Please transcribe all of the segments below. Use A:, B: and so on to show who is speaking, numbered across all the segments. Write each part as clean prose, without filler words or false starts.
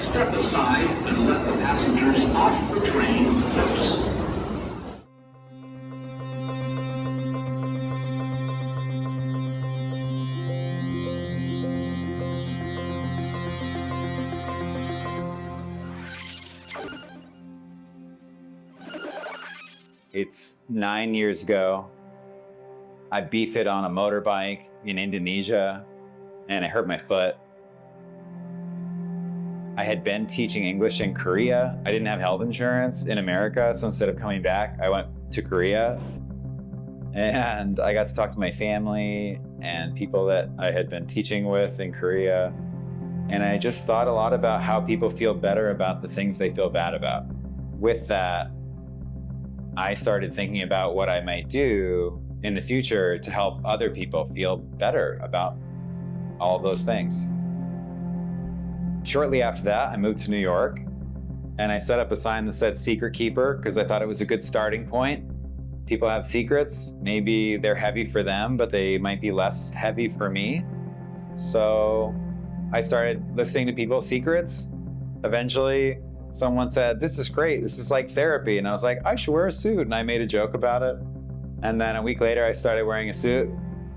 A: Step aside and let the passengers off the train loose.
B: It's 9 years ago. I beef it on a motorbike in Indonesia, and I hurt my foot. I had been teaching English in Korea. I didn't have health insurance in America, so instead of coming back, I went to Korea. And I got to talk to my family and people that I had been teaching with in Korea. And I just thought a lot about how people feel better about the things they feel bad about. With that, I started thinking about what I might do in the future to help other people feel better about all of those things. Shortly after that, I moved to New York and I set up a sign that said secret keeper because I thought it was a good starting point. People have secrets. Maybe they're heavy for them, but they might be less heavy for me. So I started listening to people's secrets. Eventually, someone said, "This is great. This is like therapy." And I was like, "I should wear a suit." And I made a joke about it. And then a week later, I started wearing a suit.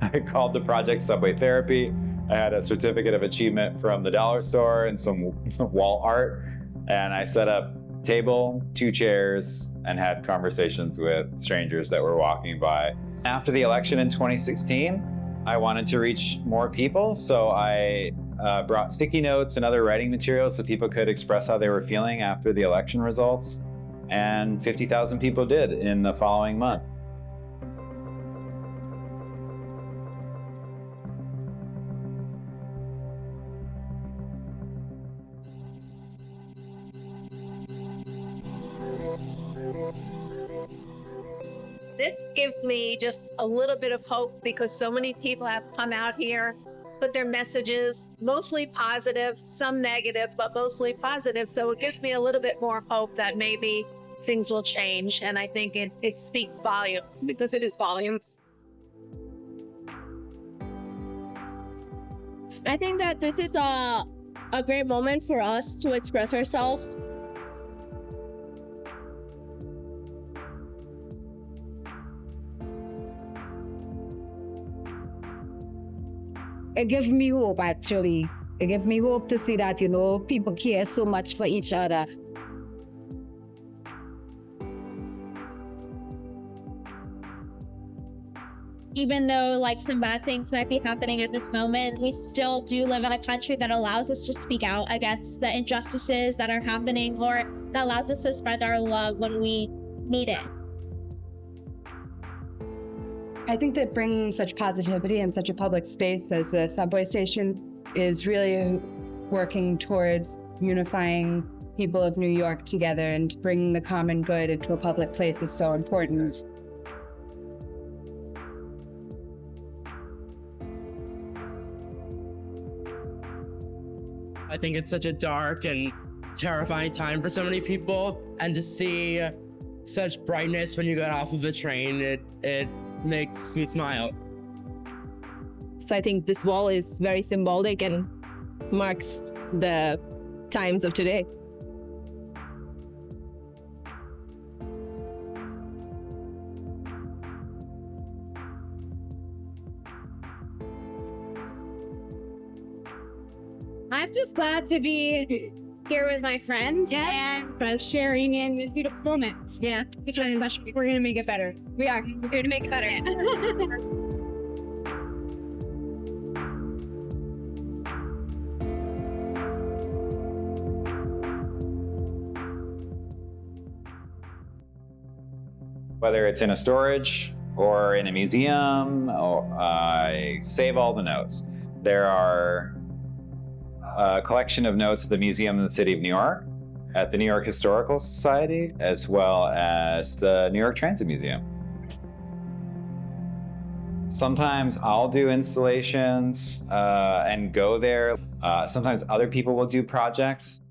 B: I called the project Subway Therapy. I had a certificate of achievement from the dollar store and some wall art. And I set up a table, 2 chairs, and had conversations with strangers that were walking by. After the election in 2016, I wanted to reach more people. So I brought sticky notes and other writing materials so people could express how they were feeling after the election results. And 50,000 people did in the following month.
C: This gives me just a little bit of hope because so many people have come out here, put their messages, mostly positive, some negative, but mostly positive. So it gives me a little bit more hope that maybe things will change. And I think it speaks volumes.
D: Because it is volumes.
E: I think that this is a great moment for us to express ourselves.
F: It gives me hope, actually. It gives me hope to see that, people care so much for each other.
E: Even though some bad things might be happening at this moment, we still do live in a country that allows us to speak out against the injustices that are happening, or that allows us to spread our love when we need it.
G: I think that bringing such positivity in such a public space as the subway station is really working towards unifying people of New York together, and bringing the common good into a public place is so important.
H: I think it's such a dark and terrifying time for so many people, and to see such brightness when you get off of the train, it makes me smile.
D: So I think this wall is very symbolic and marks the times of today.
E: I'm just glad to be here with my friend and sharing in this beautiful moment.
D: Yeah,
E: It's really special. We're going to make it better.
D: we are. We're here to make it better.
B: Whether it's in a storage or in a museum, I save all the notes. There are a collection of notes at the Museum in the City of New York, at the New York Historical Society, as well as the New York Transit Museum. Sometimes I'll do installations and go there. Sometimes other people will do projects.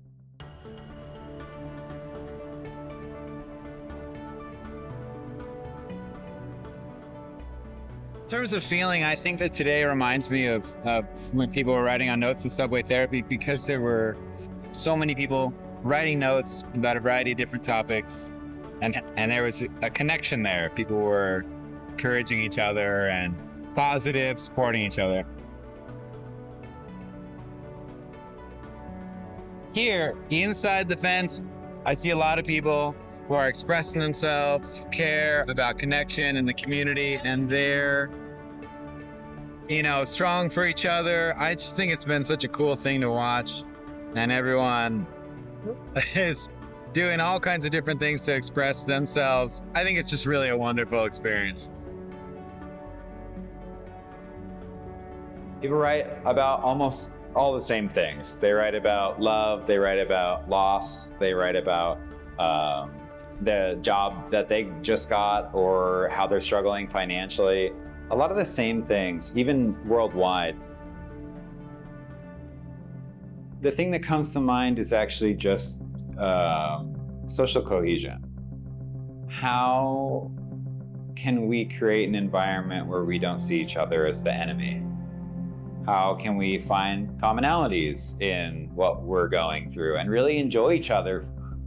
I: In terms of feeling, I think that today reminds me of when people were writing on notes of subway therapy, because there were so many people writing notes about a variety of different topics, and there was a connection there. People were encouraging each other and positive, supporting each other. Here, inside the fence, I see a lot of people who are expressing themselves, who care about connection in the community, and they're, strong for each other. I just think it's been such a cool thing to watch, and everyone is doing all kinds of different things to express themselves. I think it's just really a wonderful experience.
B: People write about almost all the same things. They write about love, they write about loss, they write about the job that they just got or how they're struggling financially. A lot of the same things, even worldwide. The thing that comes to mind is actually just social cohesion. How can we create an environment where we don't see each other as the enemy? How can we find commonalities in what we're going through and really enjoy each other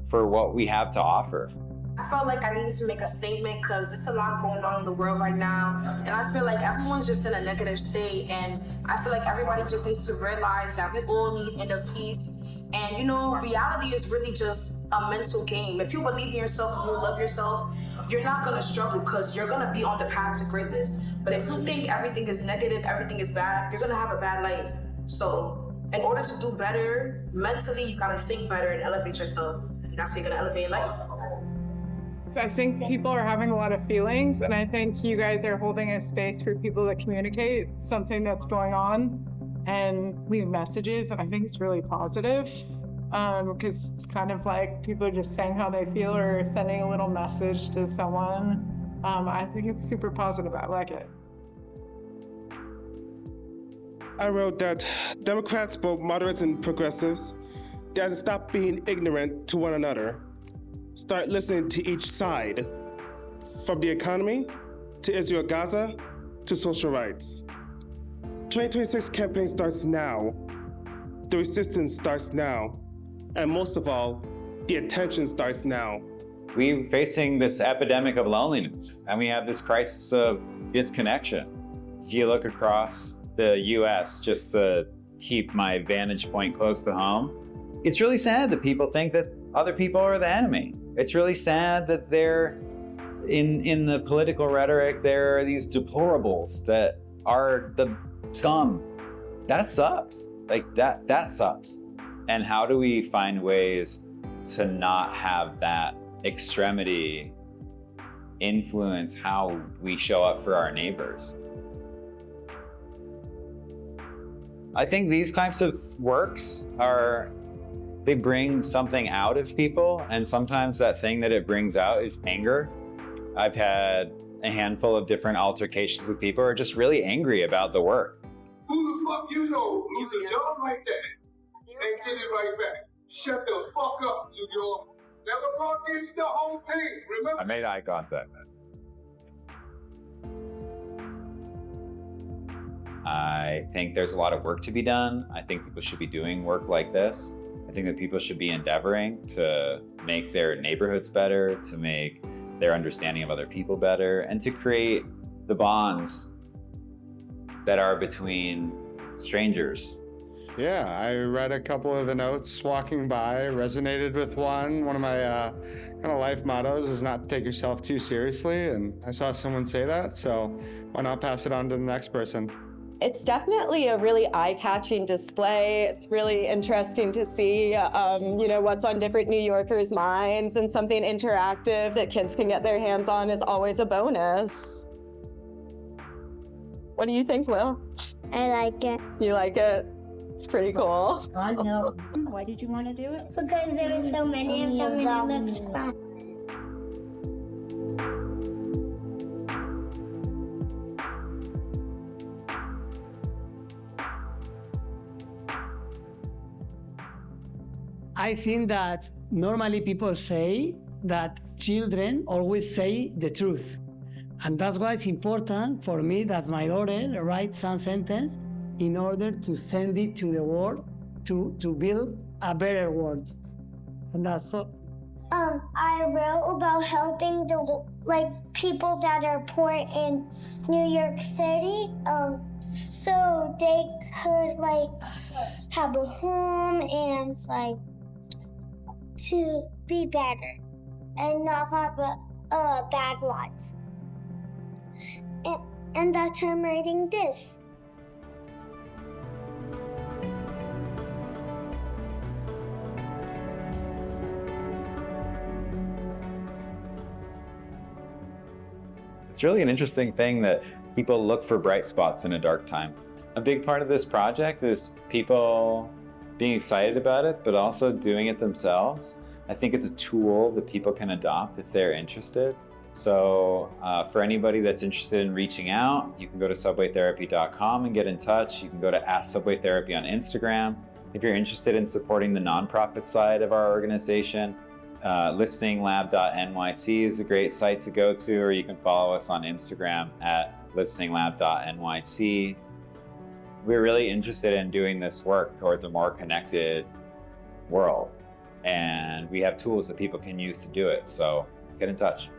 B: for what we have to offer?
J: I felt like I needed to make a statement because there's a lot going on in the world right now. And I feel like everyone's just in a negative state. And I feel like everybody just needs to realize that we all need inner peace. And reality is really just a mental game. If you believe in yourself and you love yourself, you're not gonna struggle because you're gonna be on the path to greatness. But if you think everything is negative, everything is bad, you're gonna have a bad life. So in order to do better, mentally, you gotta think better and elevate yourself. And that's how you're gonna elevate life.
K: I think people are having a lot of feelings, and I think you guys are holding a space for people to communicate something that's going on and leave messages, and I think it's really positive because it's kind of like people are just saying how they feel or sending a little message to someone. I think it's super positive. I like it.
L: I wrote that Democrats, both moderates and progressives, they have to stop being ignorant to one another. Start listening to each side, from the economy, to Israel, Gaza, to social rights. 2026 campaign starts now. The resistance starts now. And most of all, the attention starts now.
B: We're facing this epidemic of loneliness, and we have this crisis of disconnection. If you look across the US, just to keep my vantage point close to home, it's really sad that people think that other people are the enemy. It's really sad that they're, in the political rhetoric, there are these deplorables that are the scum. That sucks. That sucks. And how do we find ways to not have that extremity influence how we show up for our neighbors? I think these types of works they bring something out of people, and sometimes that thing that it brings out is anger. I've had a handful of different altercations with people who are just really angry about the work.
M: Who the fuck lose a job like that and get it right back? Shut the fuck up, New York. Never go against the whole team, remember?
B: I made eye contact. I think there's a lot of work to be done. I think people should be doing work like this. I think that people should be endeavoring to make their neighborhoods better, to make their understanding of other people better, and to create the bonds that are between strangers.
N: Yeah, I read a couple of the notes walking by, resonated with one. One of my kind of life mottos is not to take yourself too seriously, and I saw someone say that, so why not pass it on to the next person?
O: It's definitely a really eye-catching display. It's really interesting to see, what's on different New Yorkers' minds, and something interactive that kids can get their hands on is always a bonus. What do you think, Will?
P: I like it.
O: You like it? It's pretty cool.
P: I know. Why did you want to do it? Because there were so many of them and it looked fun.
Q: I think that normally people say that children always say the truth. And that's why it's important for me that my daughter writes some sentence in order to send it to the world to build a better world. And that's all.
P: I wrote about helping the people that are poor in New York City, so they could have a home and to be better and not have a bad life. And that's why I'm writing this.
B: It's really an interesting thing that people look for bright spots in a dark time. A big part of this project is people being excited about it, but also doing it themselves. I think it's a tool that people can adopt if they're interested. So for anybody that's interested in reaching out, you can go to subwaytherapy.com and get in touch. You can go to @subwaytherapy on Instagram. If you're interested in supporting the nonprofit side of our organization, listeninglab.nyc is a great site to go to, or you can follow us on Instagram @listeninglab.nyc. We're really interested in doing this work towards a more connected world, and we have tools that people can use to do it, so get in touch.